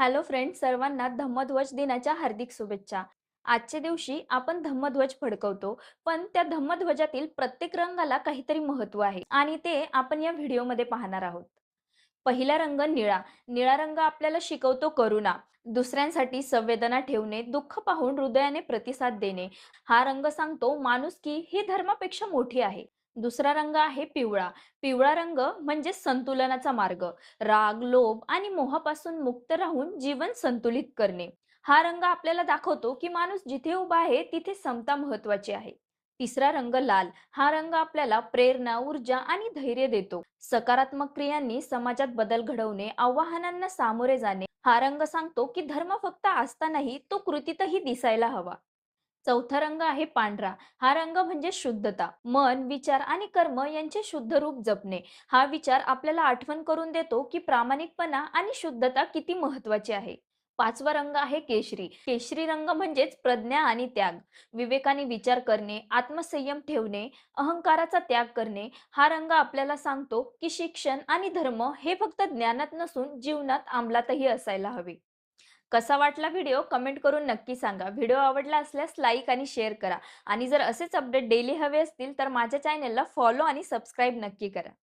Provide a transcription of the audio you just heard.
Hello friends, सर्वांना धम्मध्वज दिनाच्या हार्दिक शुभेच्छा. आजच्या दिवशी आपण धम्मध्वज फडकवतो, पण त्या धम्मध्वजातील प्रत्येक रंगाला काहीतरी महत्त्व आहे आणि ते आपण या व्हिडिओमध्ये पाहणार आहोत. पहिला रंग निळा. निळा रंग आपल्याला शिकवतो करुणा, दुसऱ्यांसाठी संवेदना ठेवणे, दुःख पाहून हृदयाने प्रतिसाद देणे. हा रंग सांगतो माणुसकी ही धर्मापेक्षा मोठी आहे. दुसरा रंग आहे पिवळा. पिवळा रंग म्हणजे संतुलनाचा मार्ग. राग, लोभ आणि मोहापासून मुक्त राहून जीवन संतुलित करणे. हा रंग आपल्याला दाखवतो की माणूस जिथे उभा आहे तिथे समता महत्वाची आहे. तिसरा रंग लाल. हा रंग आपल्याला प्रेरणा, ऊर्जा आणि धैर्य देतो. सकारात्मक क्रियांनी समाजात बदल घडवणे, आव्हानांना सामोरे जाणे. हा रंग सांगतो की धर्म फक्त आस्था नाही, तो कृतीतही दिसायला हवा. चौथा रंग आहे पांढरा. हा रंग म्हणजे शुद्धता. मन, विचार आणि कर्म यांचे शुद्ध रूप जपणे. हा विचार आपल्याला आठवण करून देतो की प्रामाणिकपणा आणि शुद्धता किती महत्त्वाची आहे. पाचवा रंग आहे केशरी. केशरी रंग म्हणजेच प्रज्ञा आणि त्याग. विवेकाने विचार करणे, आत्मसंयम ठेवणे, अहंकाराचा त्याग करणे. हा रंग आपल्याला सांगतो की शिक्षण आणि धर्म हे फक्त ज्ञानात नसून जीवनात अंमलातही असायला हवे. कसा वाटला व्हिडिओ कमेंट करून नक्की सांगा. व्हिडिओ आवडला असल्यास लाईक आणि शेअर करा आणि जर असेच अपडेट डेली हवे असतील तर माझ्या चॅनेलला फॉलो आणि सबस्क्राईब नक्की करा.